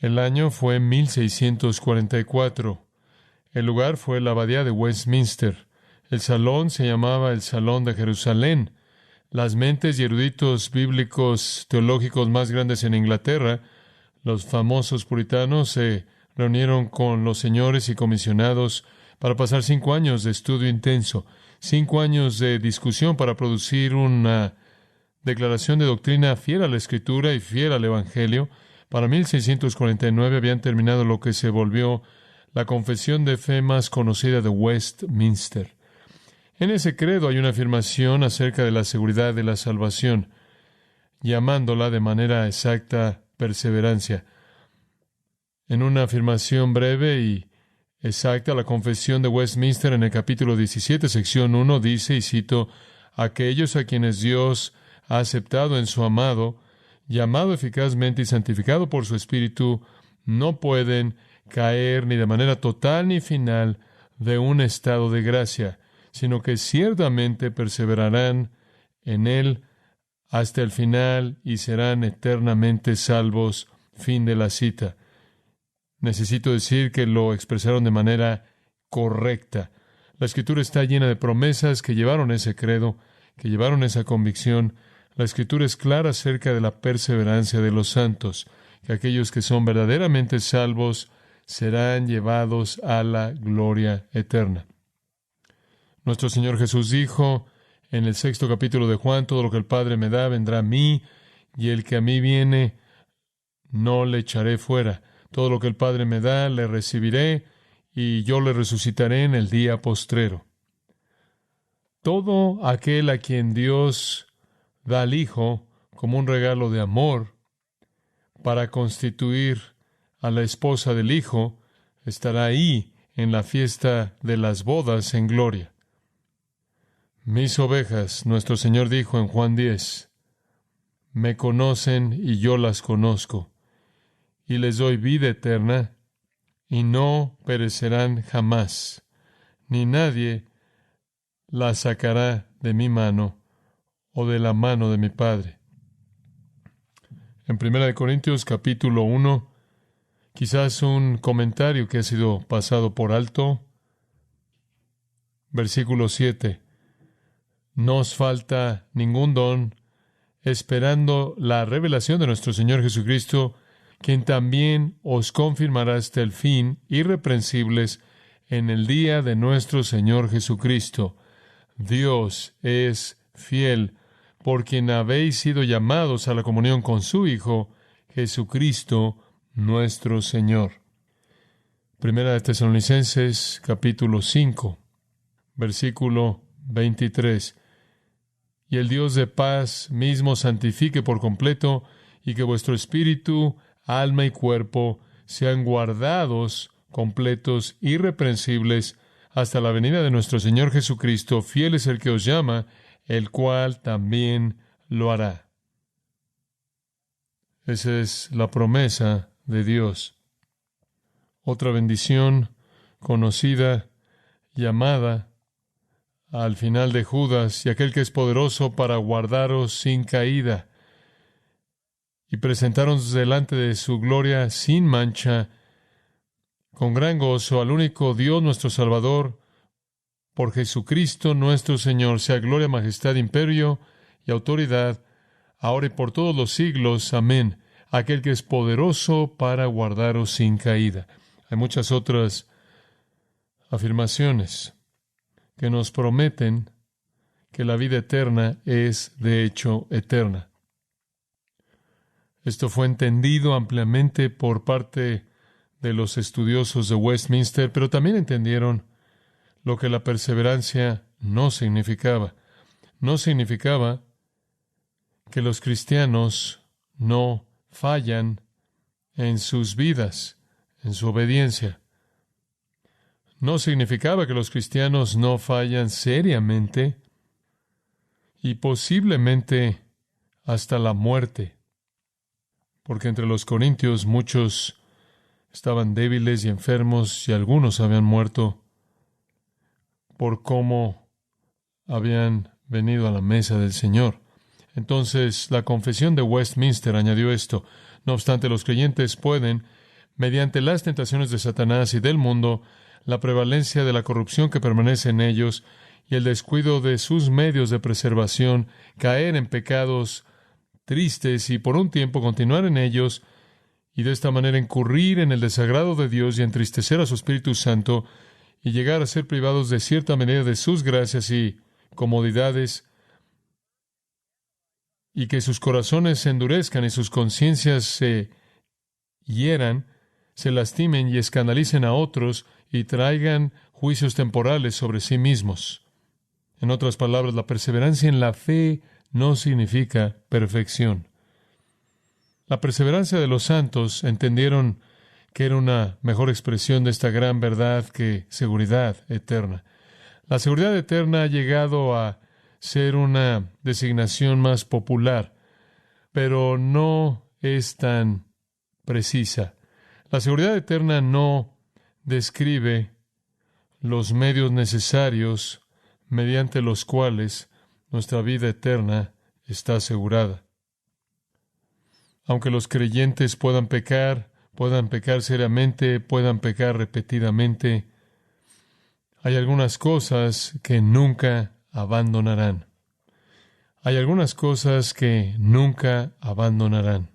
El año fue 1644. El lugar fue la abadía de Westminster. El salón se llamaba el Salón de Jerusalén. Las mentes y eruditos bíblicos teológicos más grandes en Inglaterra, los famosos puritanos, se reunieron con los señores y comisionados para pasar 5 años de estudio intenso, 5 años de discusión para producir una declaración de doctrina fiel a la Escritura y fiel al Evangelio. Para 1649 habían terminado lo que se volvió la confesión de fe más conocida de Westminster. En ese credo hay una afirmación acerca de la seguridad de la salvación, llamándola de manera exacta perseverancia. En una afirmación breve y exacta, la confesión de Westminster en el capítulo 17, sección 1, dice, y cito, aquellos a quienes Dios ha aceptado en su amado, llamado eficazmente y santificado por su Espíritu, no pueden caer ni de manera total ni final de un estado de gracia, sino que ciertamente perseverarán en él hasta el final y serán eternamente salvos. Fin de la cita. Necesito decir que lo expresaron de manera correcta. La Escritura está llena de promesas que llevaron ese credo, que llevaron esa convicción. La Escritura es clara acerca de la perseverancia de los santos, que aquellos que son verdaderamente salvos serán llevados a la gloria eterna. Nuestro Señor Jesús dijo en el 6º capítulo de Juan, todo lo que el Padre me da vendrá a mí, y el que a mí viene no le echaré fuera. Todo lo que el Padre me da le recibiré, y yo le resucitaré en el día postrero. Todo aquel a quien Dios da al Hijo como un regalo de amor para constituir a la esposa del Hijo, estará ahí en la fiesta de las bodas en gloria. Mis ovejas, nuestro Señor dijo en Juan 10, me conocen y yo las conozco, y les doy vida eterna, y no perecerán jamás, ni nadie las sacará de mi mano o de la mano de mi Padre. En 1 Corintios capítulo 1, quizás un comentario que ha sido pasado por alto, versículo 7, no os falta ningún don, esperando la revelación de nuestro Señor Jesucristo, quien también os confirmará hasta el fin, irreprensibles, en el día de nuestro Señor Jesucristo. Dios es fiel, por quien habéis sido llamados a la comunión con su Hijo, Jesucristo nuestro Señor. Primera de Tesalonicenses, capítulo 5, versículo 23. Y el Dios de paz mismo santifique por completo, y que vuestro espíritu, alma y cuerpo sean guardados, completos, irreprensibles, hasta la venida de nuestro Señor Jesucristo. Fiel es el que os llama, el cual también lo hará. Esa es la promesa de Dios. Otra bendición conocida, llamada al final de Judas, y aquel que es poderoso para guardaros sin caída y presentaros delante de su gloria sin mancha, con gran gozo, al único Dios nuestro Salvador, por Jesucristo nuestro Señor, sea gloria, majestad, imperio y autoridad, ahora y por todos los siglos. Amén. Aquel que es poderoso para guardaros sin caída. Hay muchas otras afirmaciones que nos prometen que la vida eterna es, de hecho, eterna. Esto fue entendido ampliamente por parte de los estudiosos de Westminster, pero también entendieron lo que la perseverancia no significaba. No significaba que los cristianos no fallan en sus vidas, en su obediencia. No significaba que los cristianos no fallan seriamente y posiblemente hasta la muerte, porque entre los corintios muchos estaban débiles y enfermos y algunos habían muerto por cómo habían venido a la mesa del Señor. Entonces, la confesión de Westminster añadió esto: no obstante, los creyentes pueden mediante las tentaciones de Satanás y del mundo, la prevalencia de la corrupción que permanece en ellos y el descuido de sus medios de preservación, caer en pecados tristes y por un tiempo continuar en ellos, y de esta manera incurrir en el desagrado de Dios y entristecer a su Espíritu Santo, y llegar a ser privados de cierta medida de sus gracias y comodidades, y que sus corazones se endurezcan y sus conciencias se hieran, se lastimen y escandalicen a otros y traigan juicios temporales sobre sí mismos. En otras palabras, la perseverancia en la fe no significa perfección. La perseverancia de los santos entendieron que era una mejor expresión de esta gran verdad que seguridad eterna. La seguridad eterna ha llegado a ser una designación más popular, pero no es tan precisa. La seguridad eterna no describe los medios necesarios mediante los cuales nuestra vida eterna está asegurada. Aunque los creyentes puedan pecar seriamente, puedan pecar repetidamente, hay algunas cosas que nunca abandonarán. Hay algunas cosas que nunca abandonarán.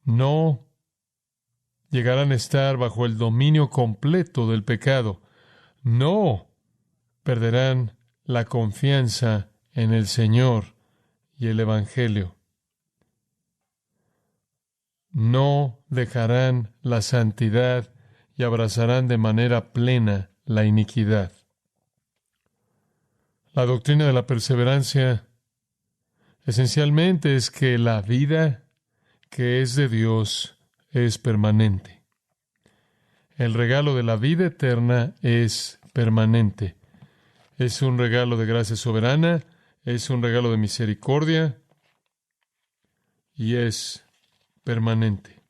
No llegarán a estar bajo el dominio completo del pecado. No perderán la confianza en el Señor y el Evangelio. No dejarán la santidad y abrazarán de manera plena la iniquidad. La doctrina de la perseverancia esencialmente es que la vida que es de Dios es permanente. El regalo de la vida eterna es permanente. Es un regalo de gracia soberana, es un regalo de misericordia y es permanente.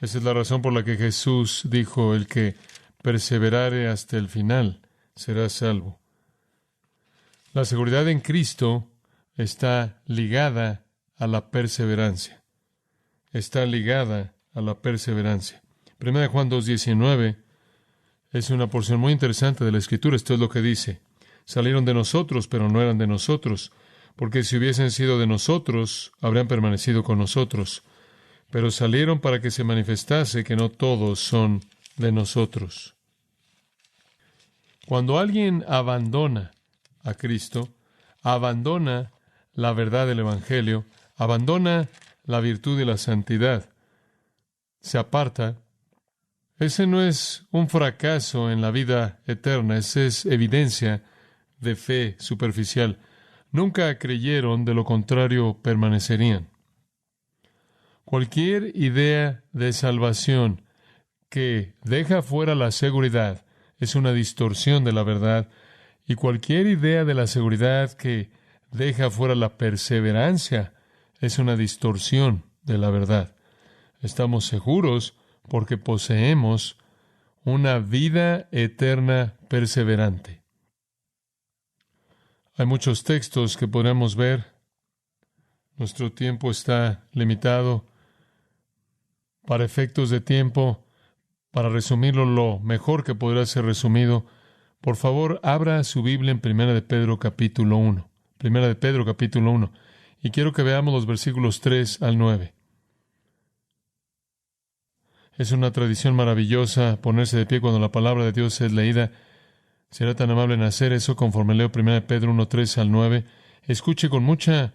Esa es la razón por la que Jesús dijo: el que perseverare hasta el final será salvo. La seguridad en Cristo está ligada a la perseverancia. Está ligada a la perseverancia. 1 Juan 2:19 es una porción muy interesante de la Escritura. Esto es lo que dice: salieron de nosotros, pero no eran de nosotros, porque si hubiesen sido de nosotros, habrían permanecido con nosotros. Pero salieron para que se manifestase que no todos son de nosotros. Cuando alguien abandona a Cristo, abandona la verdad del Evangelio, abandona la virtud y la santidad, se aparta, ese no es un fracaso en la vida eterna, esa es evidencia de fe superficial. Nunca creyeron, de lo contrario permanecerían. Cualquier idea de salvación que deja fuera la seguridad es una distorsión de la verdad, y cualquier idea de la seguridad que deja fuera la perseverancia es una distorsión de la verdad. Estamos seguros porque poseemos una vida eterna perseverante. Hay muchos textos que podemos ver. Nuestro tiempo está limitado. Para efectos de tiempo, para resumirlo lo mejor que podrá ser resumido, por favor, abra su Biblia en 1 de Pedro capítulo 1. 1 de Pedro capítulo 1. Y quiero que veamos los versículos 3 al 9. Es una tradición maravillosa ponerse de pie cuando la palabra de Dios es leída. Será tan amable en hacer eso conforme leo 1 de Pedro 1, 3 al 9. Escuche con mucha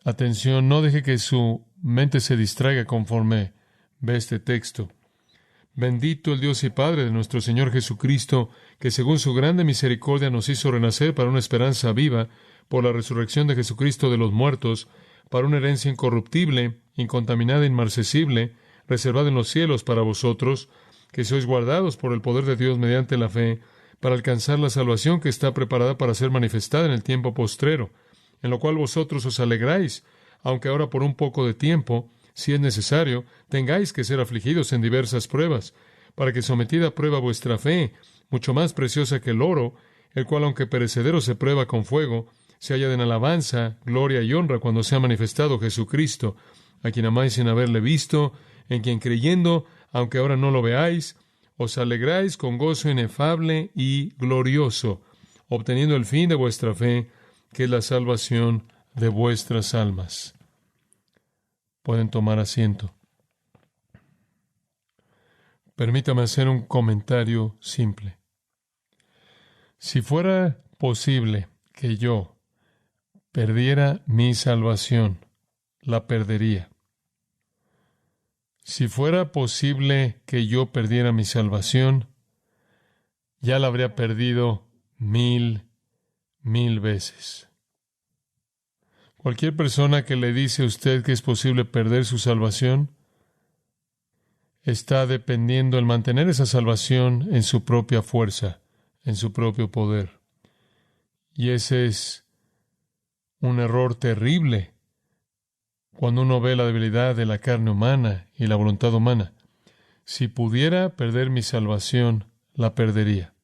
atención. No deje que su mente se distraiga conforme ve este texto. Bendito el Dios y Padre de nuestro Señor Jesucristo, que según su grande misericordia nos hizo renacer para una esperanza viva por la resurrección de Jesucristo de los muertos, para una herencia incorruptible, incontaminada, inmarcesible, reservada en los cielos para vosotros, que sois guardados por el poder de Dios mediante la fe, para alcanzar la salvación que está preparada para ser manifestada en el tiempo postrero, en lo cual vosotros os alegráis, aunque ahora por un poco de tiempo, si es necesario, tengáis que ser afligidos en diversas pruebas, para que sometida a prueba vuestra fe, mucho más preciosa que el oro, el cual aunque perecedero se prueba con fuego, se halla en alabanza, gloria y honra cuando sea manifestado Jesucristo, a quien amáis sin haberle visto, en quien creyendo, aunque ahora no lo veáis, os alegráis con gozo inefable y glorioso, obteniendo el fin de vuestra fe, que es la salvación de vuestras almas. Pueden tomar asiento. Permítame hacer un comentario simple. Si fuera posible que yo perdiera mi salvación, la perdería. Si fuera posible que yo perdiera mi salvación, ya la habría perdido 1000 veces. Cualquier persona que le dice a usted que es posible perder su salvación, está dependiendo en mantener esa salvación en su propia fuerza, en su propio poder. Y ese es un error terrible cuando uno ve la debilidad de la carne humana y la voluntad humana. Si pudiera perder mi salvación, la perdería.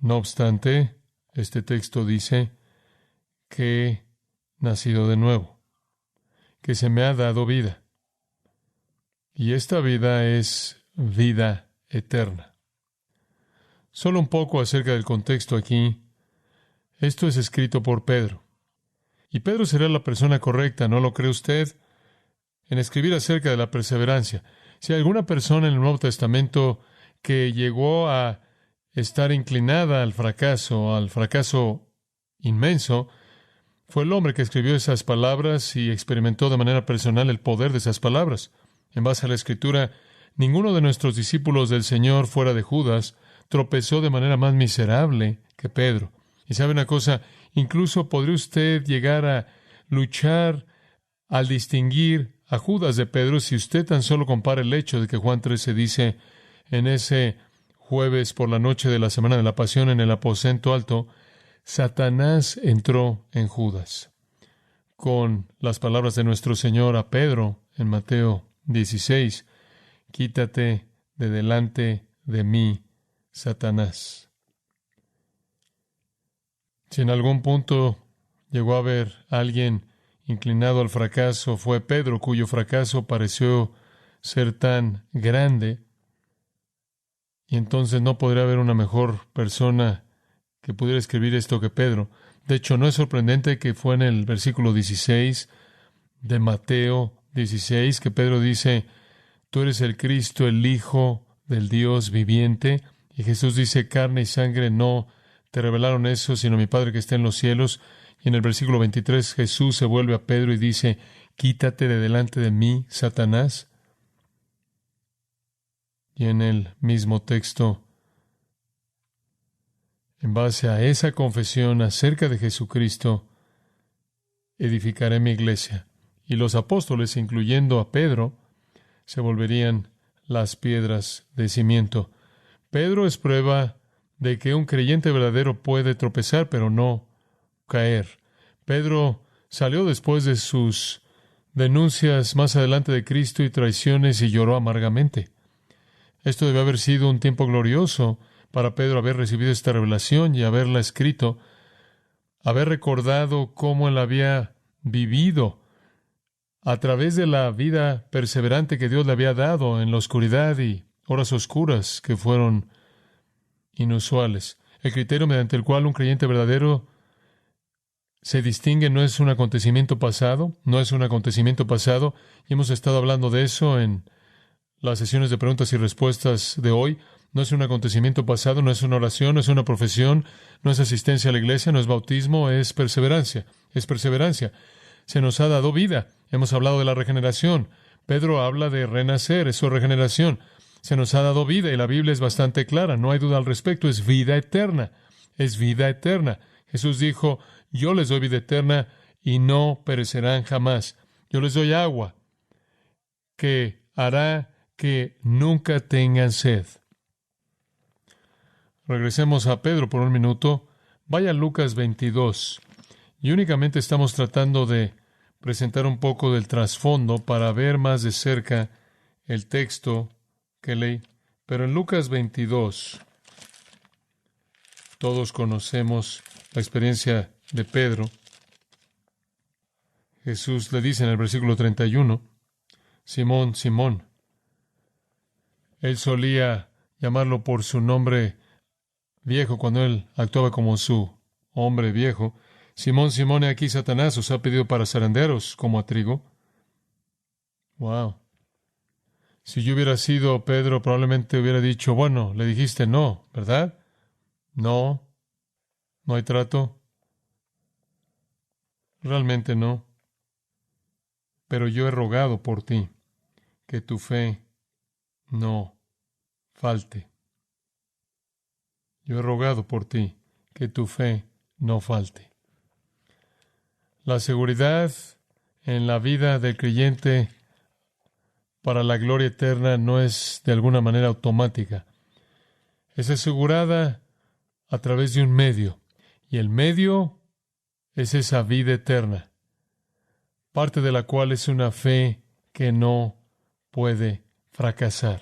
No obstante, este texto dice que he nacido de nuevo, que se me ha dado vida. Y esta vida es vida eterna. Solo un poco acerca del contexto aquí. Esto es escrito por Pedro. Y Pedro será la persona correcta, ¿no lo cree usted?, en escribir acerca de la perseverancia. Si hay alguna persona en el Nuevo Testamento que llegó a estar inclinada al fracaso inmenso, fue el hombre que escribió esas palabras y experimentó de manera personal el poder de esas palabras. En base a la Escritura, ninguno de nuestros discípulos del Señor, fuera de Judas, tropezó de manera más miserable que Pedro. Y sabe una cosa, incluso podría usted llegar a luchar al distinguir a Judas de Pedro si usted tan solo compara el hecho de que Juan 13 dice en ese jueves por la noche de la semana de la pasión en el aposento alto, Satanás entró en Judas. Con las palabras de nuestro Señor a Pedro en Mateo 16, quítate de delante de mí, Satanás. Si en algún punto llegó a haber alguien inclinado al fracaso, fue Pedro, cuyo fracaso pareció ser tan grande, y entonces no podría haber una mejor persona que pudiera escribir esto que Pedro. De hecho, no es sorprendente que fue en el versículo 16 de Mateo 16 que Pedro dice, tú eres el Cristo, el Hijo del Dios viviente, y Jesús dice, carne y sangre no te revelaron eso, sino mi Padre que está en los cielos. Y en el versículo 23 Jesús se vuelve a Pedro y dice, quítate de delante de mí, Satanás. Y en el mismo texto, en base a esa confesión acerca de Jesucristo, edificaré mi iglesia. Y los apóstoles, incluyendo a Pedro, se volverían las piedras de cimiento. Pedro es prueba de que un creyente verdadero puede tropezar, pero no caer. Pedro salió después de sus denuncias más adelante de Cristo y traiciones y lloró amargamente. Esto debe haber sido un tiempo glorioso para Pedro haber recibido esta revelación y haberla escrito, haber recordado cómo él había vivido a través de la vida perseverante que Dios le había dado en la oscuridad y horas oscuras que fueron inusuales. El criterio mediante el cual un creyente verdadero se distingue no es un acontecimiento pasado, y hemos estado hablando de eso en las sesiones de preguntas y respuestas de hoy. No es un acontecimiento pasado, no es una oración, no es una profesión, no es asistencia a la iglesia, no es bautismo, es perseverancia. Se nos ha dado vida. Hemos hablado de la regeneración. Pedro habla de renacer, eso es regeneración. Se nos ha dado vida y la Biblia es bastante clara, no hay duda al respecto, es vida eterna. Jesús dijo, yo les doy vida eterna y no perecerán jamás. Yo les doy agua que hará que nunca tengan sed. Regresemos a Pedro por un minuto. Vaya a Lucas 22. Y únicamente estamos tratando de presentar un poco del trasfondo para ver más de cerca el texto que leí. Pero en Lucas 22, todos conocemos la experiencia de Pedro. Jesús le dice en el versículo 31, Simón, Simón. Él solía llamarlo por su nombre viejo cuando él actuaba como su hombre viejo. Simón, Simón, he aquí Satanás os ha pedido para zarandearos como a trigo. Wow. Si yo hubiera sido Pedro, probablemente hubiera dicho, bueno, le dijiste no, ¿verdad? No, no hay trato. Realmente no. Pero yo he rogado por ti, que tu fe no falte. Yo he rogado por ti, que tu fe no falte. La seguridad en la vida del creyente para la gloria eterna no es de alguna manera automática. Es asegurada a través de un medio, y el medio es esa vida eterna, parte de la cual es una fe que no puede fracasar.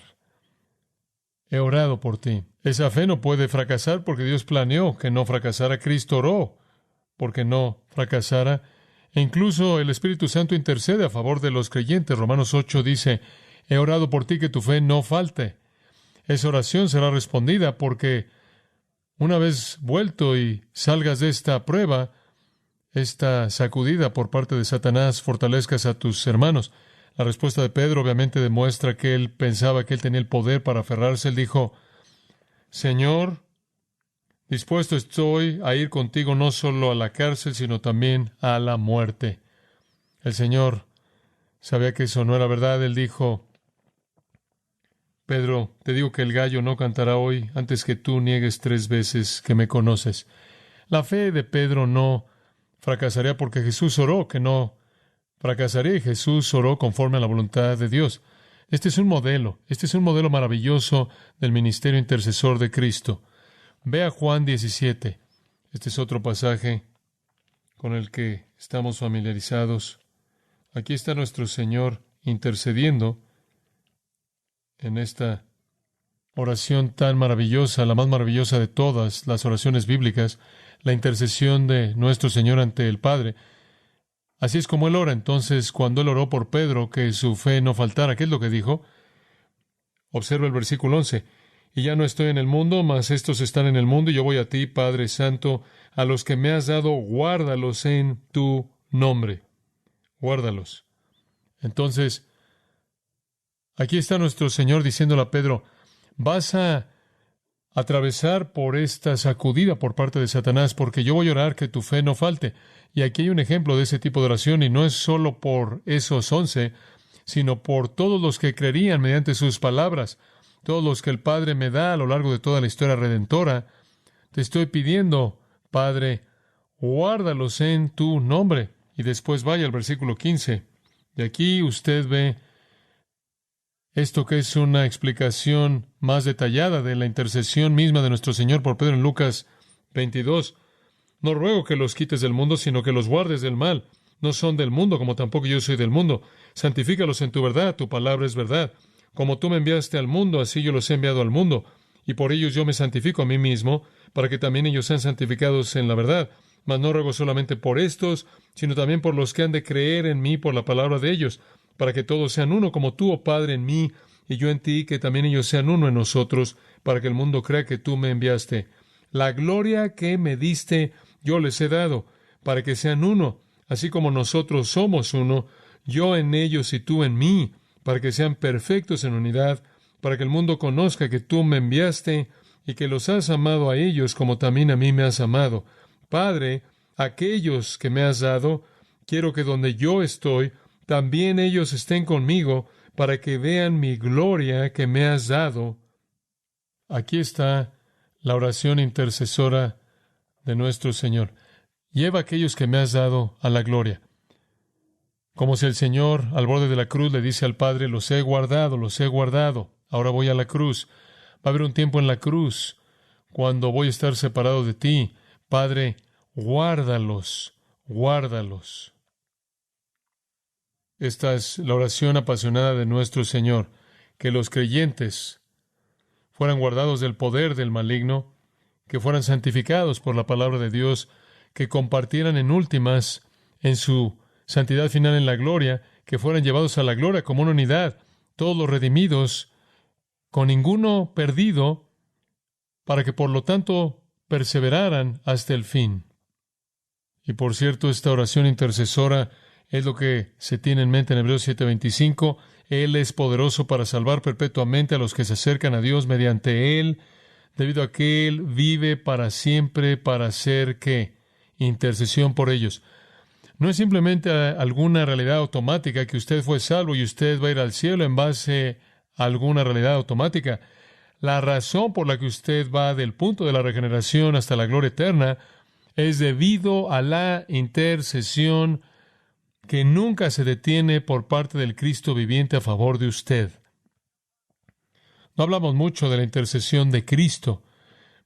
He orado por ti. Esa fe no puede fracasar porque Dios planeó que no fracasara. Cristo oró porque no fracasara. E incluso el Espíritu Santo intercede a favor de los creyentes. Romanos 8 dice, he orado por ti que tu fe no falte. Esa oración será respondida porque una vez vuelto y salgas de esta prueba, esta sacudida por parte de Satanás, fortalezcas a tus hermanos. La respuesta de Pedro obviamente demuestra que él pensaba que él tenía el poder para aferrarse. Él dijo, Señor, dispuesto estoy a ir contigo no solo a la cárcel, sino también a la muerte. El Señor sabía que eso no era verdad. Él dijo, Pedro, te digo que el gallo no cantará hoy antes que tú niegues 3 veces que me conoces. La fe de Pedro no fracasaría porque Jesús oró que no fracasaría, y Jesús oró conforme a la voluntad de Dios. Este es un modelo maravilloso del ministerio intercesor de Cristo. Ve a Juan 17. Este es otro pasaje con el que estamos familiarizados. Aquí está nuestro Señor intercediendo en esta oración tan maravillosa, la más maravillosa de todas las oraciones bíblicas, la intercesión de nuestro Señor ante el Padre. Así es como Él ora. Entonces, cuando Él oró por Pedro, que su fe no faltara, ¿qué es lo que dijo? Observa el versículo 11. Y ya no estoy en el mundo, mas estos están en el mundo, y yo voy a ti, Padre Santo, a los que me has dado, guárdalos en tu nombre. Guárdalos. Entonces, aquí está nuestro Señor diciéndole a Pedro, vas a atravesar por esta sacudida por parte de Satanás, porque yo voy a orar que tu fe no falte. Y aquí hay un ejemplo de ese tipo de oración, y no es solo por esos 11, sino por todos los que creerían mediante sus palabras, todos los que el Padre me da a lo largo de toda la historia redentora. Te estoy pidiendo, Padre, guárdalos en tu nombre. Y después vaya al versículo 15. Y aquí usted ve esto que es una explicación más detallada de la intercesión misma de nuestro Señor por Pedro en Lucas 22. No ruego que los quites del mundo, sino que los guardes del mal. No son del mundo, como tampoco yo soy del mundo. Santifícalos en tu verdad, tu palabra es verdad. Como tú me enviaste al mundo, así yo los he enviado al mundo. Y por ellos yo me santifico a mí mismo, para que también ellos sean santificados en la verdad. Mas no ruego solamente por estos, sino también por los que han de creer en mí por la palabra de ellos, para que todos sean uno, como tú, oh Padre, en mí, y yo en ti, que también ellos sean uno en nosotros, para que el mundo crea que tú me enviaste. La gloria que me diste, yo les he dado, para que sean uno, así como nosotros somos uno, yo en ellos y tú en mí, para que sean perfectos en unidad, para que el mundo conozca que tú me enviaste y que los has amado a ellos como también a mí me has amado. Padre, aquellos que me has dado, quiero que donde yo estoy, también ellos estén conmigo, para que vean mi gloria que me has dado. Aquí está la oración intercesora de nuestro Señor. Lleva a aquellos que me has dado a la gloria. Como si el Señor, al borde de la cruz, le dice al Padre, los he guardado, ahora voy a la cruz. Va a haber un tiempo en la cruz cuando voy a estar separado de ti. Padre, guárdalos. Esta es la oración apasionada de nuestro Señor, que los creyentes fueran guardados del poder del maligno, que fueran santificados por la palabra de Dios, que compartieran en últimas en su santidad final en la gloria, que fueran llevados a la gloria como una unidad, todos los redimidos, con ninguno perdido, para que por lo tanto perseveraran hasta el fin. Y por cierto, esta oración intercesora es lo que se tiene en mente en Hebreos 7:25. Él es poderoso para salvar perpetuamente a los que se acercan a Dios mediante Él, debido a que Él vive para siempre para hacer, ¿qué? Intercesión por ellos. No es simplemente alguna realidad automática que usted fue salvo y usted va a ir al cielo en base a alguna realidad automática. La razón por la que usted va del punto de la regeneración hasta la gloria eterna es debido a la intercesión que nunca se detiene por parte del Cristo viviente a favor de usted. No hablamos mucho de la intercesión de Cristo,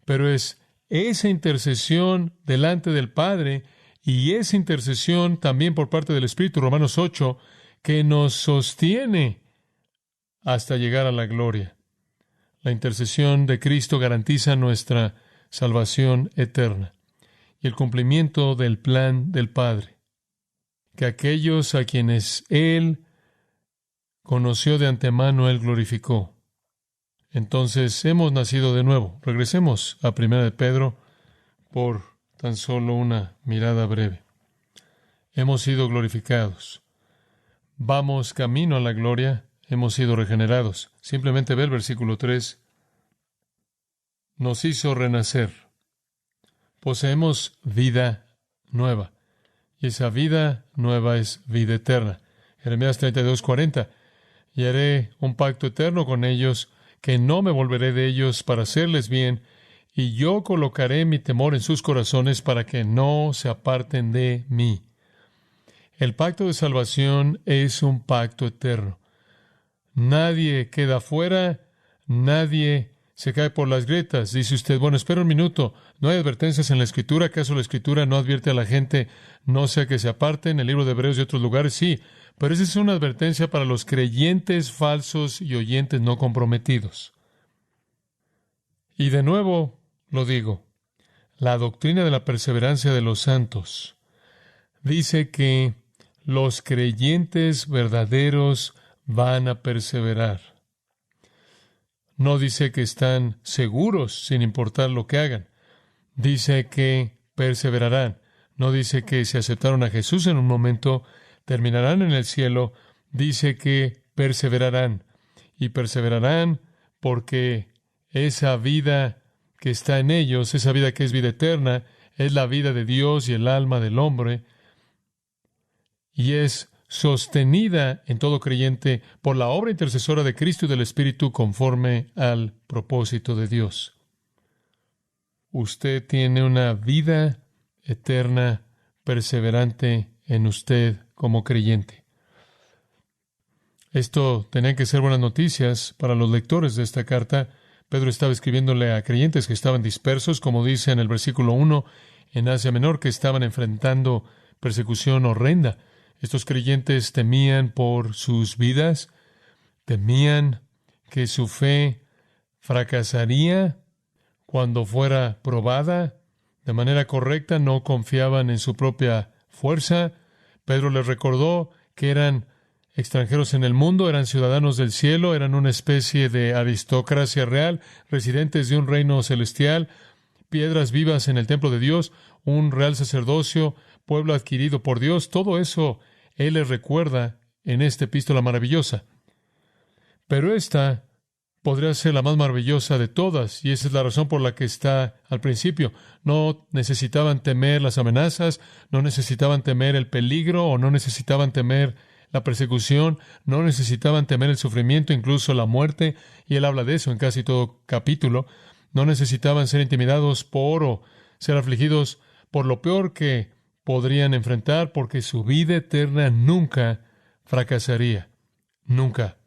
pero es esa intercesión delante del Padre y esa intercesión también por parte del Espíritu, Romanos 8, que nos sostiene hasta llegar a la gloria. La intercesión de Cristo garantiza nuestra salvación eterna y el cumplimiento del plan del Padre, que aquellos a quienes Él conoció de antemano, Él glorificó. Entonces, hemos nacido de nuevo. Regresemos a 1 de Pedro por tan solo una mirada breve. Hemos sido glorificados. Vamos camino a la gloria. Hemos sido regenerados. Simplemente ve el versículo 3. Nos hizo renacer. Poseemos vida nueva. Y esa vida nueva es vida eterna. Jeremías 32:40. Y haré un pacto eterno con ellos, que no me volveré de ellos para hacerles bien, y yo colocaré mi temor en sus corazones para que no se aparten de mí. El pacto de salvación es un pacto eterno. Nadie queda fuera, nadie se cae por las grietas. Dice usted, bueno, espera un minuto, ¿no hay advertencias en la Escritura? ¿Acaso la Escritura no advierte a la gente no sea que se aparten? En el libro de Hebreos y otros lugares, sí. Pero esa es una advertencia para los creyentes falsos y oyentes no comprometidos. Y de nuevo lo digo, la doctrina de la perseverancia de los santos dice que los creyentes verdaderos van a perseverar. No dice que están seguros sin importar lo que hagan. Dice que perseverarán. No dice que si aceptaron a Jesús en un momento, terminarán en el cielo. Dice que perseverarán. Y perseverarán porque esa vida que está en ellos, esa vida que es vida eterna, es la vida de Dios y el alma del hombre. Y es sostenida en todo creyente por la obra intercesora de Cristo y del Espíritu conforme al propósito de Dios. Usted tiene una vida eterna, perseverante en usted como creyente. Esto tenía que ser buenas noticias para los lectores de esta carta. Pedro estaba escribiéndole a creyentes que estaban dispersos, como dice en el versículo 1, en Asia Menor, que estaban enfrentando persecución horrenda. Estos creyentes temían por sus vidas, temían que su fe fracasaría cuando fuera probada de manera correcta, no confiaban en su propia fuerza. Pedro les recordó que eran extranjeros en el mundo, eran ciudadanos del cielo, eran una especie de aristocracia real, residentes de un reino celestial, piedras vivas en el templo de Dios, un real sacerdocio, pueblo adquirido por Dios. Todo eso Él les recuerda en esta epístola maravillosa. Pero esta podría ser la más maravillosa de todas, y esa es la razón por la que está al principio. No necesitaban temer las amenazas, no necesitaban temer el peligro, o no necesitaban temer la persecución, no necesitaban temer el sufrimiento, incluso la muerte, y él habla de eso en casi todo capítulo. No necesitaban ser intimidados por o ser afligidos por lo peor que podrían enfrentar, porque su vida eterna nunca fracasaría. Nunca.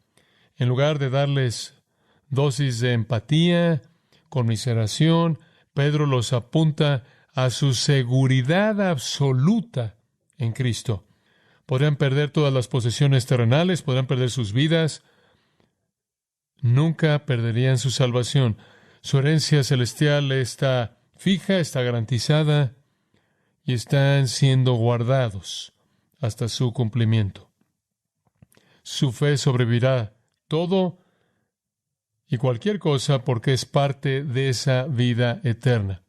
En lugar de darles dosis de empatía, conmiseración, Pedro los apunta a su seguridad absoluta en Cristo. Podrían perder todas las posesiones terrenales, podrían perder sus vidas, nunca perderían su salvación. Su herencia celestial está fija, está garantizada y están siendo guardados hasta su cumplimiento. Su fe sobrevivirá todo y cualquier cosa porque es parte de esa vida eterna.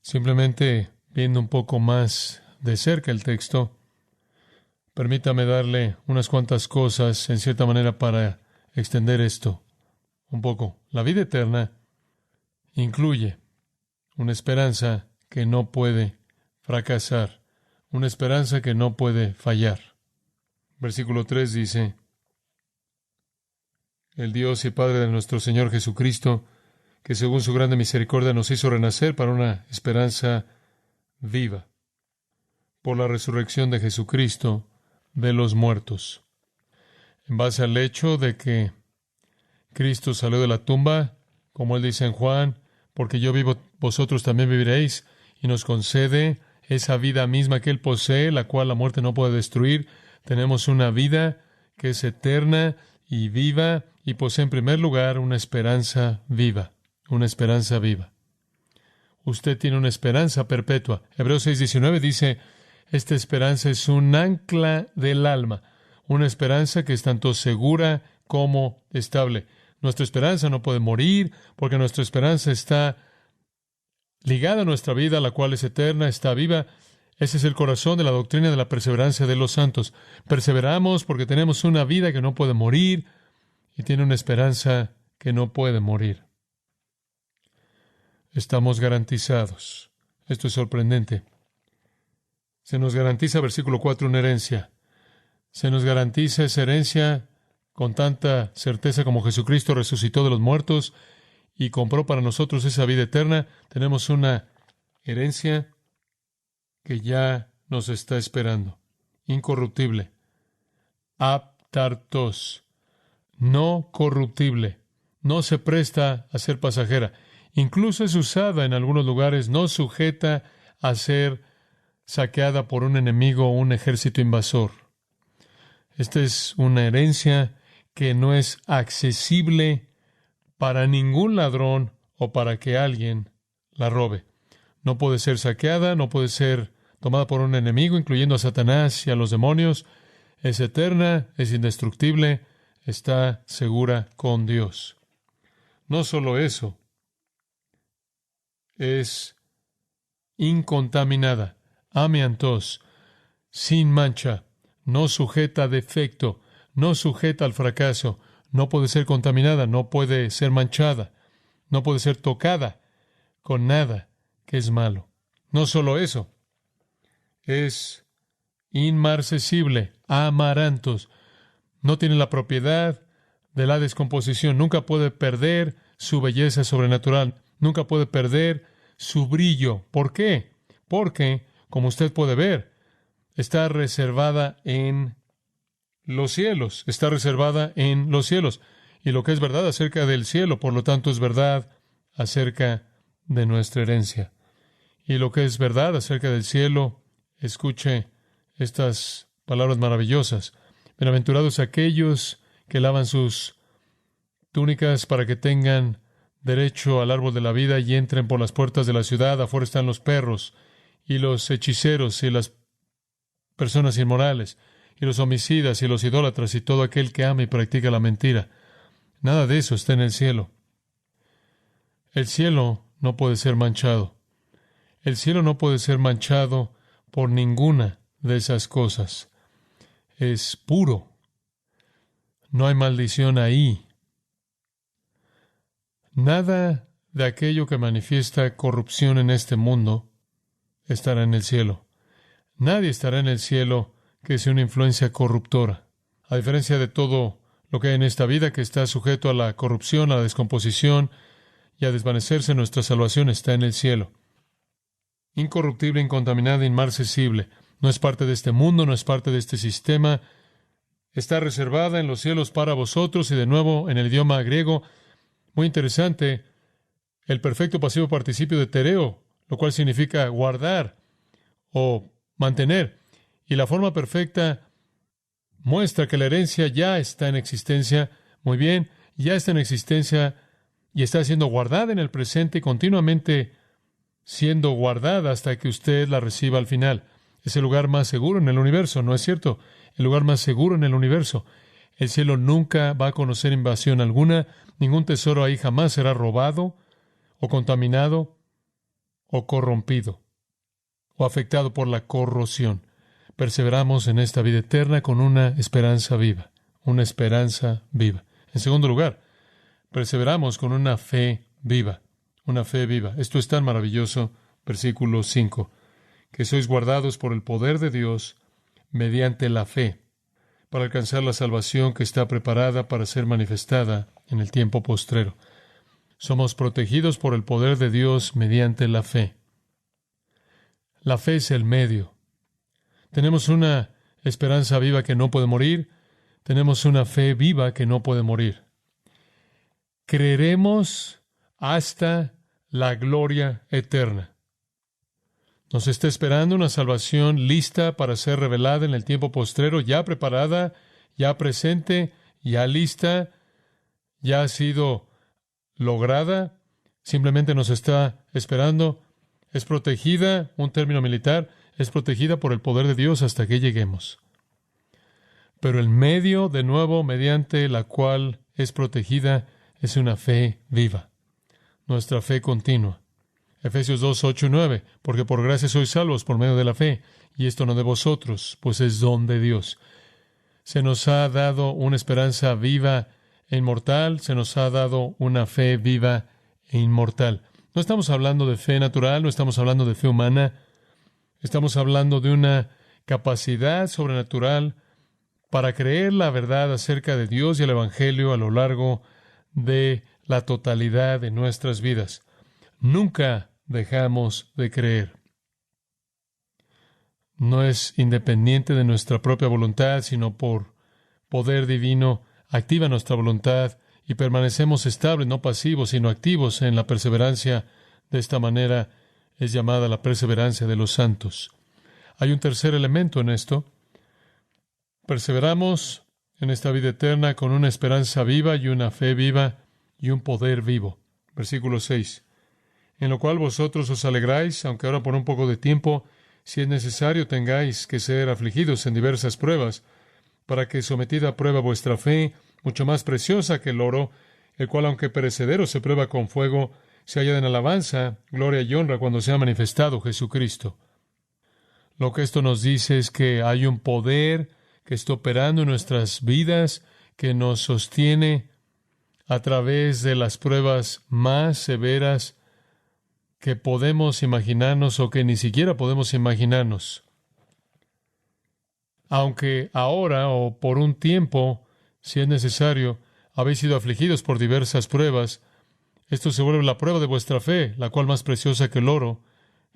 Simplemente viendo un poco más de cerca el texto, permítame darle unas cuantas cosas en cierta manera para extender esto un poco. La vida eterna incluye una esperanza que no puede fracasar, una esperanza que no puede fallar. Versículo 3 dice: el Dios y Padre de nuestro Señor Jesucristo, que según su grande misericordia nos hizo renacer para una esperanza viva, por la resurrección de Jesucristo de los muertos. En base al hecho de que Cristo salió de la tumba, como él dice en Juan, porque yo vivo, vosotros también viviréis, y nos concede esa vida misma que él posee, la cual la muerte no puede destruir. Tenemos una vida que es eterna y viva, y posee en primer lugar una esperanza viva, una esperanza viva. Usted tiene una esperanza perpetua. Hebreos 6:19 dice: esta esperanza es un ancla del alma, una esperanza que es tanto segura como estable. Nuestra esperanza no puede morir, porque nuestra esperanza está ligada a nuestra vida, la cual es eterna, está viva. Ese es el corazón de la doctrina de la perseverancia de los santos. Perseveramos porque tenemos una vida que no puede morir y tiene una esperanza que no puede morir. Estamos garantizados. Esto es sorprendente. Se nos garantiza, versículo 4, una herencia. Se nos garantiza esa herencia con tanta certeza como Jesucristo resucitó de los muertos y compró para nosotros esa vida eterna. Tenemos una herencia que ya nos está esperando. Incorruptible. Aptartos. No corruptible. No se presta a ser pasajera. Incluso es usada en algunos lugares, no sujeta a ser saqueada por un enemigo o un ejército invasor. Esta es una herencia que no es accesible para ningún ladrón o para que alguien la robe. No puede ser saqueada, no puede ser tomada por un enemigo, incluyendo a Satanás y a los demonios. Es eterna, es indestructible, está segura con Dios. No solo eso, es incontaminada, amiantos, sin mancha, no sujeta a defecto, no sujeta al fracaso, no puede ser contaminada, no puede ser manchada, no puede ser tocada con nada que es malo. No solo eso, es inmarcesible, amarantos, no tiene la propiedad de la descomposición, nunca puede perder su belleza sobrenatural, nunca puede perder su brillo. ¿Por qué? Porque, como usted puede ver, está reservada en los cielos, está reservada en los cielos. Y lo que es verdad acerca del cielo, por lo tanto, es verdad acerca de nuestra herencia. Y lo que es verdad acerca del cielo, escuche estas palabras maravillosas. Bienaventurados aquellos que lavan sus túnicas para que tengan derecho al árbol de la vida y entren por las puertas de la ciudad. Afuera están los perros y los hechiceros y las personas inmorales y los homicidas y los idólatras y todo aquel que ama y practica la mentira. Nada de eso está en el cielo. El cielo no puede ser manchado. El cielo no puede ser manchado por ninguna de esas cosas. Es puro. No hay maldición ahí. Nada de aquello que manifiesta corrupción en este mundo estará en el cielo. Nadie estará en el cielo que sea una influencia corruptora. A diferencia de todo lo que hay en esta vida que está sujeto a la corrupción, a la descomposición y a desvanecerse, nuestra salvación está en el cielo. Incorruptible, incontaminada, inmarcesible. No es parte de este mundo, no es parte de este sistema. Está reservada en los cielos para vosotros. Y de nuevo, en el idioma griego, muy interesante, el perfecto pasivo participio de tereo, lo cual significa guardar o mantener. Y la forma perfecta muestra que la herencia ya está en existencia. Muy bien, ya está en existencia y está siendo guardada en el presente y continuamente siendo guardada hasta que usted la reciba al final. Es el lugar más seguro en el universo, ¿no es cierto? El lugar más seguro en el universo. El cielo nunca va a conocer invasión alguna, ningún tesoro ahí jamás será robado, o contaminado, o corrompido, o afectado por la corrosión. Perseveramos en esta vida eterna con una esperanza viva, una esperanza viva. En segundo lugar, perseveramos con una fe viva, una fe viva. Esto es tan maravilloso, versículo 5, que sois guardados por el poder de Dios mediante la fe, para alcanzar la salvación que está preparada para ser manifestada en el tiempo postrero. Somos protegidos por el poder de Dios mediante la fe. La fe es el medio. Tenemos una esperanza viva que no puede morir. Tenemos una fe viva que no puede morir. Creeremos hasta la gloria eterna. Nos está esperando una salvación lista para ser revelada en el tiempo postrero, ya preparada, ya presente, ya lista, ya ha sido lograda. Simplemente nos está esperando. Es protegida, un término militar, es protegida por el poder de Dios hasta que lleguemos. Pero el medio, de nuevo, mediante la cual es protegida, es una fe viva. Nuestra fe continua. Efesios 2, 8 y 9. Porque por gracia sois salvos por medio de la fe, y esto no de vosotros, pues es don de Dios. Se nos ha dado una esperanza viva e inmortal, se nos ha dado una fe viva e inmortal. No estamos hablando de fe natural, no estamos hablando de fe humana, estamos hablando de una capacidad sobrenatural para creer la verdad acerca de Dios y el Evangelio a lo largo de la totalidad de nuestras vidas. Nunca dejamos de creer. No es independiente de nuestra propia voluntad, sino por poder divino, activa nuestra voluntad y permanecemos estables, no pasivos, sino activos en la perseverancia. De esta manera es llamada la perseverancia de los santos. Hay un tercer elemento en esto. Perseveramos en esta vida eterna con una esperanza viva y una fe viva y un poder vivo. Versículo 6. En lo cual vosotros os alegráis, aunque ahora por un poco de tiempo, si es necesario, tengáis que ser afligidos en diversas pruebas, para que sometida a prueba vuestra fe, mucho más preciosa que el oro, el cual aunque perecedero se prueba con fuego, se halla en alabanza, gloria y honra cuando sea manifestado Jesucristo. Lo que esto nos dice es que hay un poder que está operando en nuestras vidas, que nos sostiene a través de las pruebas más severas que podemos imaginarnos o que ni siquiera podemos imaginarnos. Aunque ahora o por un tiempo, si es necesario, habéis sido afligidos por diversas pruebas, esto se vuelve la prueba de vuestra fe, la cual más preciosa que el oro,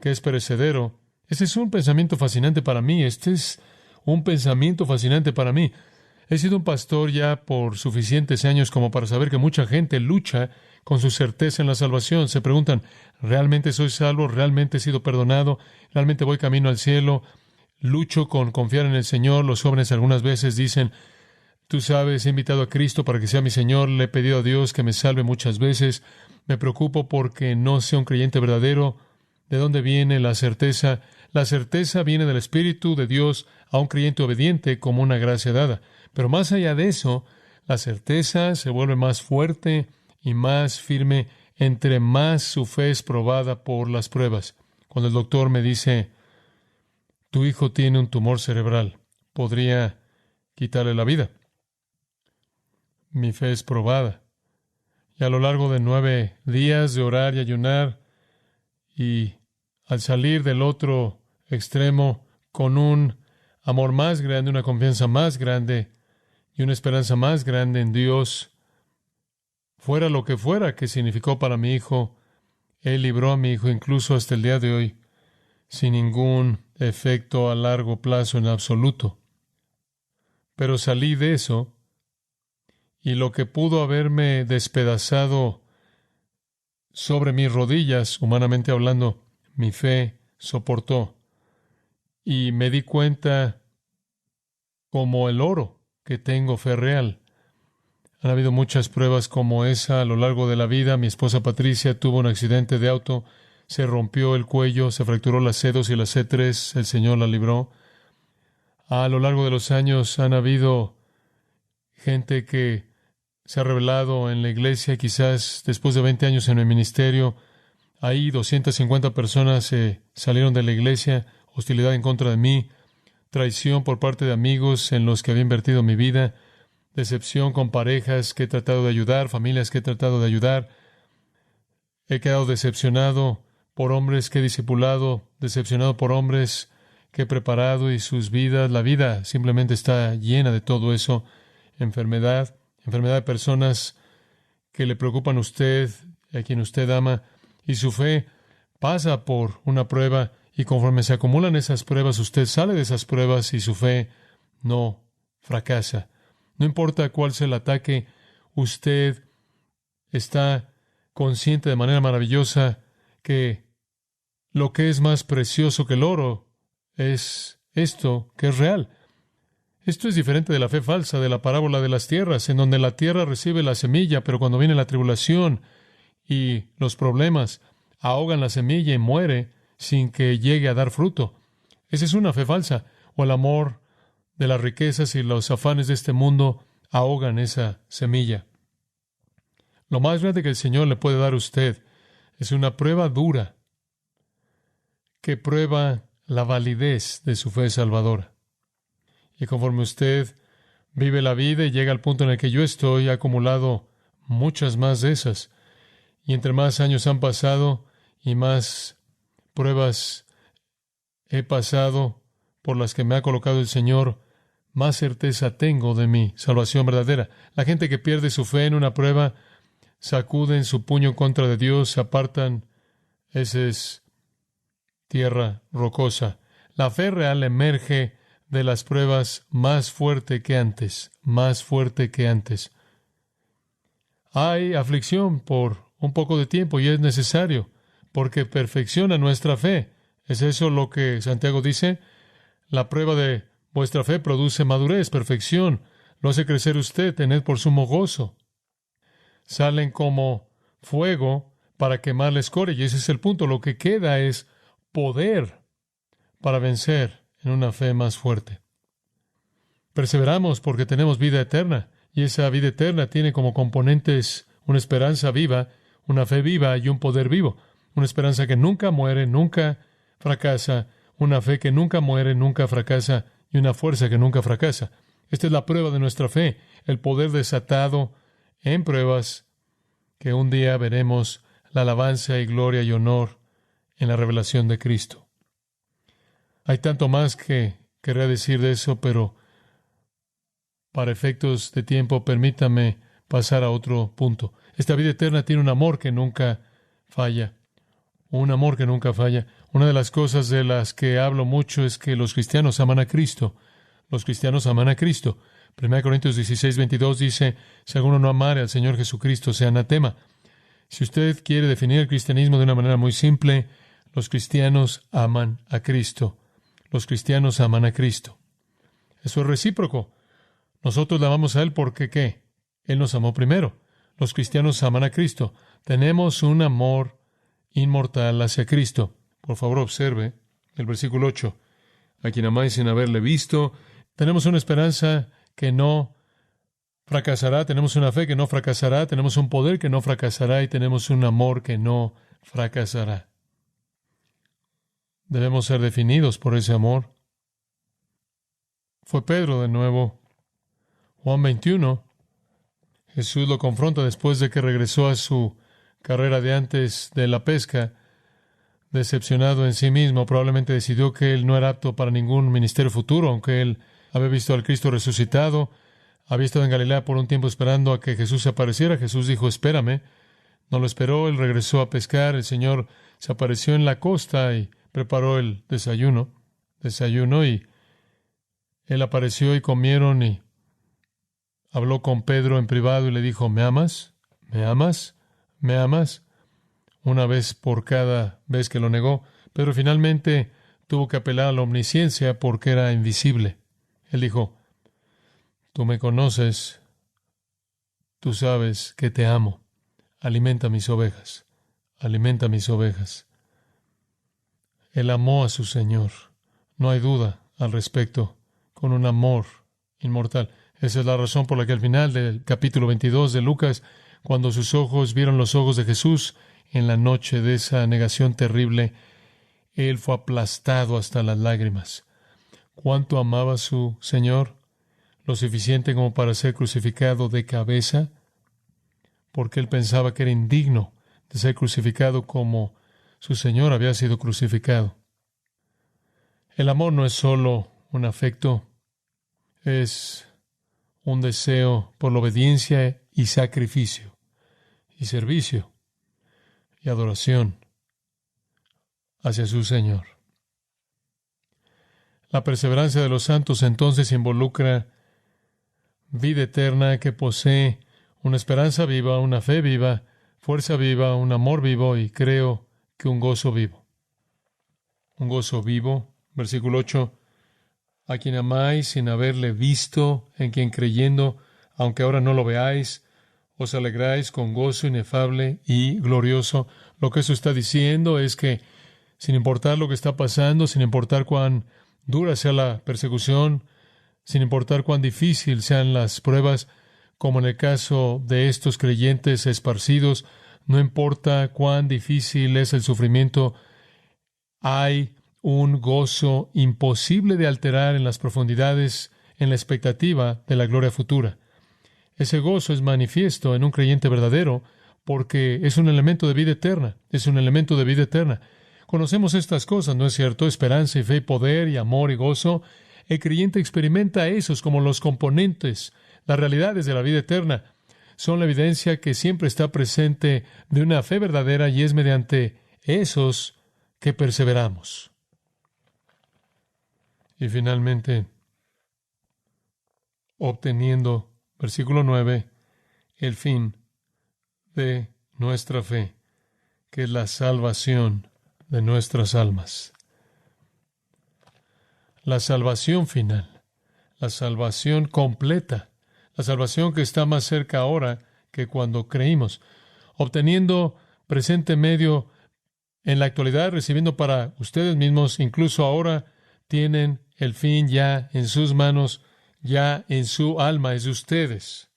que es perecedero. Ese es un pensamiento fascinante para mí. Este es un pensamiento fascinante para mí. He sido un pastor ya por suficientes años como para saber que mucha gente lucha con su certeza en la salvación. Se preguntan, ¿realmente soy salvo? ¿Realmente he sido perdonado? ¿Realmente voy camino al cielo? Lucho con confiar en el Señor. Los jóvenes algunas veces dicen, tú sabes, he invitado a Cristo para que sea mi Señor. Le he pedido a Dios que me salve muchas veces. Me preocupo porque no sea un creyente verdadero. ¿De dónde viene la certeza? La certeza viene del Espíritu de Dios a un creyente obediente como una gracia dada. Pero más allá de eso, la certeza se vuelve más fuerte y más firme entre más su fe es probada por las pruebas. Cuando el doctor me dice, tu hijo tiene un tumor cerebral, podría quitarle la vida. Mi fe es probada. Y a lo largo de 9 días de orar y ayunar, y al salir del otro extremo con un amor más grande, una confianza más grande y una esperanza más grande en Dios, fuera lo que fuera que significó para mi hijo, Él libró a mi hijo incluso hasta el día de hoy, sin ningún efecto a largo plazo en absoluto. Pero salí de eso, y lo que pudo haberme despedazado sobre mis rodillas, humanamente hablando, mi fe soportó. Y me di cuenta, como el oro, que tengo fe real. Han habido muchas pruebas como esa a lo largo de la vida. Mi esposa Patricia tuvo un accidente de auto, se rompió el cuello, se fracturó la C2 y la C3, el Señor la libró. A lo largo de los años han habido gente que se ha revelado en la iglesia, quizás después de 20 años en el ministerio. Ahí 250 personas salieron de la iglesia, hostilidad en contra de mí, traición por parte de amigos en los que había invertido mi vida, decepción con parejas que he tratado de ayudar, familias que he tratado de ayudar. He quedado decepcionado por hombres que he discipulado, decepcionado por hombres que he preparado y sus vidas. La vida simplemente está llena de todo eso. Enfermedad de personas que le preocupan a usted, a quien usted ama, y su fe pasa por una prueba, y conforme se acumulan esas pruebas, usted sale de esas pruebas y su fe no fracasa. No importa cuál sea el ataque, usted está consciente de manera maravillosa que lo que es más precioso que el oro es esto, que es real. Esto es diferente de la fe falsa, de la parábola de las tierras, en donde la tierra recibe la semilla, pero cuando viene la tribulación y los problemas, ahogan la semilla y muere sin que llegue a dar fruto. Esa es una fe falsa. O el amor de las riquezas y los afanes de este mundo ahogan esa semilla. Lo más grande que el Señor le puede dar a usted es una prueba dura que prueba la validez de su fe salvadora. Y conforme usted vive la vida y llega al punto en el que yo estoy, ha acumulado muchas más de esas. Y entre más años han pasado y más pruebas he pasado por las que me ha colocado el Señor, más certeza tengo de mi salvación verdadera. La gente que pierde su fe en una prueba, sacuden su puño en contra de Dios, se apartan. Esa es tierra rocosa. La fe real emerge de las pruebas más fuerte que antes, más fuerte que antes. Hay aflicción por un poco de tiempo y es necesario, porque perfecciona nuestra fe. ¿Es eso lo que Santiago dice? La prueba de vuestra fe produce madurez, perfección. Lo hace crecer usted, tened por sumo gozo. Salen como fuego para quemar la escoria, y ese es el punto. Lo que queda es poder para vencer en una fe más fuerte. Perseveramos porque tenemos vida eterna, y esa vida eterna tiene como componentes una esperanza viva, una fe viva y un poder vivo. Una esperanza que nunca muere, nunca fracasa, una fe que nunca muere, nunca fracasa, y una fuerza que nunca fracasa. Esta es la prueba de nuestra fe, el poder desatado en pruebas que un día veremos la alabanza y gloria y honor en la revelación de Cristo. Hay tanto más que querría decir de eso, pero para efectos de tiempo, permítame pasar a otro punto. Esta vida eterna tiene un amor que nunca falla. Un amor que nunca falla. Una de las cosas de las que hablo mucho es que los cristianos aman a Cristo. Los cristianos aman a Cristo. 1 Corintios 16:22 dice, si alguno no amare al Señor Jesucristo, sea anatema. Si usted quiere definir el cristianismo de una manera muy simple, los cristianos aman a Cristo. Los cristianos aman a Cristo. Eso es recíproco. Nosotros le amamos a Él porque, ¿qué? Él nos amó primero. Los cristianos aman a Cristo. Tenemos un amor inmortal hacia Cristo. Por favor, observe el versículo 8. A quien amáis sin haberle visto. Tenemos una esperanza que no fracasará. Tenemos una fe que no fracasará. Tenemos un poder que no fracasará. Y tenemos un amor que no fracasará. Debemos ser definidos por ese amor. Fue Pedro de nuevo. Juan 21. Jesús lo confronta después de que regresó a su carrera de antes de la pesca. Decepcionado en sí mismo, probablemente decidió que él no era apto para ningún ministerio futuro, aunque él había visto al Cristo resucitado. Había estado en Galilea por un tiempo esperando a que Jesús se apareciera. Jesús dijo, espérame. No lo esperó, él regresó a pescar. El Señor se apareció en la costa y preparó el desayuno y él apareció y comieron y habló con Pedro en privado y le dijo, ¿me amas? ¿Me amas? ¿Me amas? Una vez por cada vez que lo negó. Pero finalmente tuvo que apelar a la omnisciencia porque era invisible. Él dijo, tú me conoces, tú sabes que te amo. Alimenta mis ovejas. Alimenta mis ovejas. Él amó a su Señor. No hay duda al respecto, con un amor inmortal. Esa es la razón por la que al final del capítulo 22 de Lucas, cuando sus ojos vieron los ojos de Jesús en la noche de esa negación terrible, Él fue aplastado hasta las lágrimas. ¿Cuánto amaba a su Señor? Lo suficiente como para ser crucificado de cabeza, porque Él pensaba que era indigno de ser crucificado como su Señor había sido crucificado. El amor no es solo un afecto, es un deseo por la obediencia y sacrificio, y servicio, y adoración hacia su Señor. La perseverancia de los santos entonces involucra vida eterna que posee una esperanza viva, una fe viva, fuerza viva, un amor vivo y creo que un gozo vivo. Un gozo vivo, versículo 8, a quien amáis sin haberle visto, en quien creyendo, aunque ahora no lo veáis, os alegráis con gozo inefable y glorioso. Lo que eso está diciendo es que, sin importar lo que está pasando, sin importar cuán dura sea la persecución, sin importar cuán difícil sean las pruebas, como en el caso de estos creyentes esparcidos, no importa cuán difícil es el sufrimiento, hay un gozo imposible de alterar en las profundidades, en la expectativa de la gloria futura. Ese gozo es manifiesto en un creyente verdadero porque es un elemento de vida eterna, es un elemento de vida eterna. Conocemos estas cosas, ¿no es cierto? Esperanza y fe y poder y amor y gozo. El creyente experimenta esos como los componentes, las realidades de la vida eterna. Son la evidencia que siempre está presente de una fe verdadera y es mediante esos que perseveramos. Y finalmente, obteniendo, versículo 9, el fin de nuestra fe, que es la salvación de nuestras almas. La salvación final, la salvación completa, la salvación que está más cerca ahora que cuando creímos, obteniendo presente medio en la actualidad, recibiendo para ustedes mismos, incluso ahora tienen el fin ya en sus manos, ya en su alma, es de ustedes.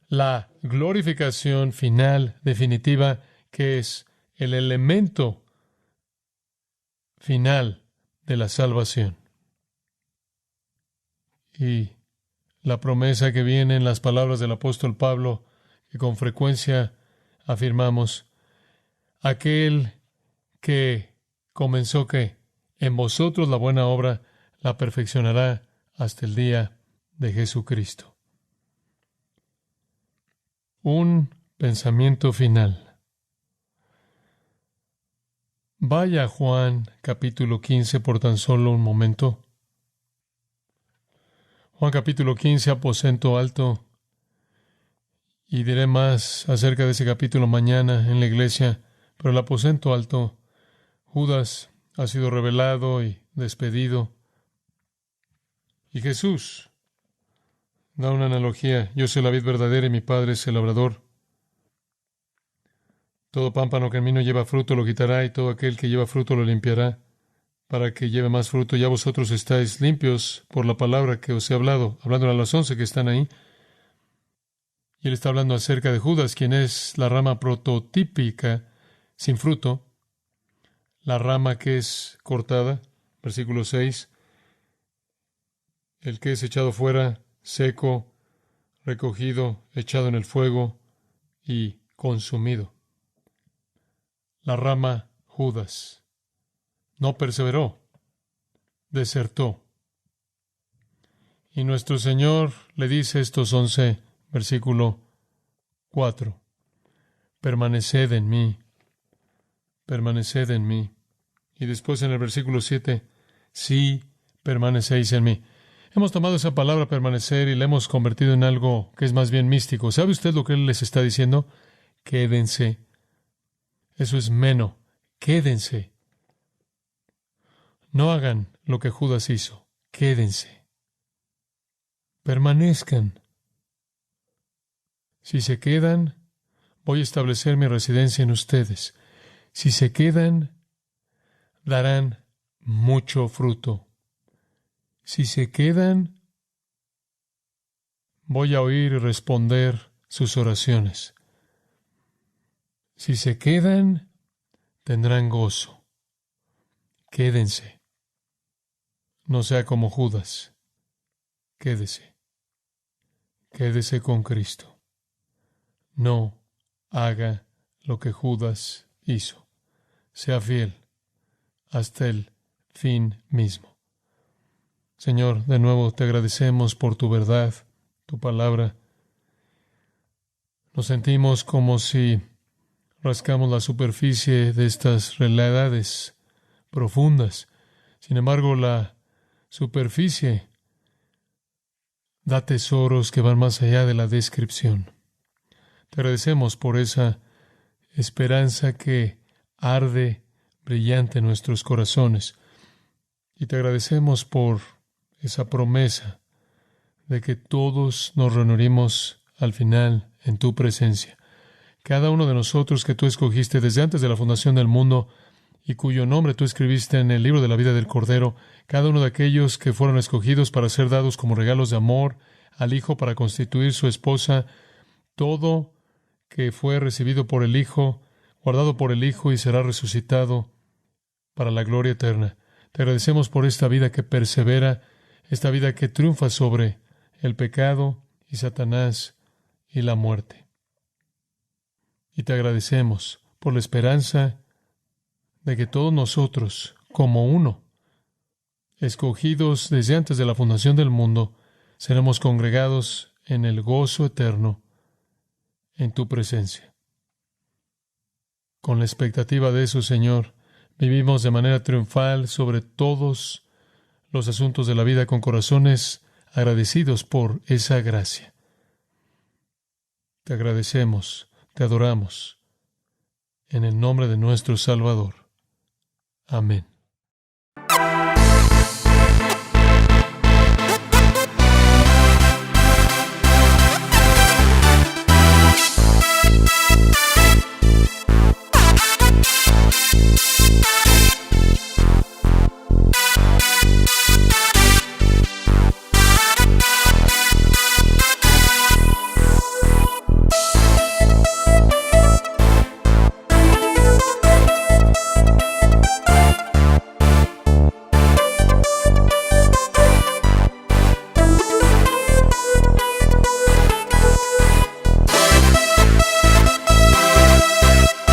La glorificación final, definitiva, que es el elemento final de la salvación. Y la promesa que viene en las palabras del apóstol Pablo, que con frecuencia afirmamos, aquel que comenzó que en vosotros la buena obra la perfeccionará hasta el día de Jesucristo. Un pensamiento final. Vaya a Juan capítulo 15 por tan solo un momento. Juan capítulo 15, aposento alto. Y diré más acerca de ese capítulo mañana en la iglesia. Pero el aposento alto, Judas ha sido revelado y despedido. Y Jesús da una analogía. Yo soy la vid verdadera y mi Padre es el labrador. Todo pámpano que en mí no lleva fruto lo quitará, y todo aquel que lleva fruto lo limpiará, para que lleve más fruto. Ya vosotros estáis limpios por la palabra que os he hablado, hablando a los 11 que están ahí. Y él está hablando acerca de Judas, quien es la rama prototípica sin fruto, la rama que es cortada, versículo 6, el que es echado fuera, seco, recogido, echado en el fuego y consumido. La rama Judas no perseveró, desertó. Y nuestro Señor le dice estos 11, versículo 4, permaneced en mí. Permaneced en mí. Y después en el versículo 7, sí permanecéis en mí. Hemos tomado esa palabra permanecer y la hemos convertido en algo que es más bien místico. ¿Sabe usted lo que él les está diciendo? Quédense. Eso es meno. Quédense. No hagan lo que Judas hizo. Quédense. Permanezcan. Si se quedan, voy a establecer mi residencia en ustedes. Si se quedan, darán mucho fruto. Si se quedan, voy a oír y responder sus oraciones. Si se quedan, tendrán gozo. Quédense. No sea como Judas. Quédese. Quédese con Cristo. No haga lo que Judas hizo. Sea fiel hasta el fin mismo. Señor, de nuevo te agradecemos por tu verdad, tu palabra. Nos sentimos como si rascamos la superficie de estas realidades profundas. Sin embargo, la superficie da tesoros que van más allá de la descripción. Te agradecemos por esa esperanza que arde brillante en nuestros corazones. Y te agradecemos por esa promesa de que todos nos reuniremos al final en tu presencia. Cada uno de nosotros que tú escogiste desde antes de la fundación del mundo y cuyo nombre tú escribiste en el libro de la vida del Cordero, cada uno de aquellos que fueron escogidos para ser dados como regalos de amor al Hijo para constituir su esposa, todo que fue recibido por el Hijo, guardado por el Hijo y será resucitado para la gloria eterna. Te agradecemos por esta vida que persevera, esta vida que triunfa sobre el pecado y Satanás y la muerte. Y te agradecemos por la esperanza de que todos nosotros, como uno, escogidos desde antes de la fundación del mundo, seremos congregados en el gozo eterno en tu presencia. Con la expectativa de eso, Señor, vivimos de manera triunfal sobre todos los asuntos de la vida con corazones agradecidos por esa gracia. Te agradecemos, te adoramos, en el nombre de nuestro Salvador. Amén.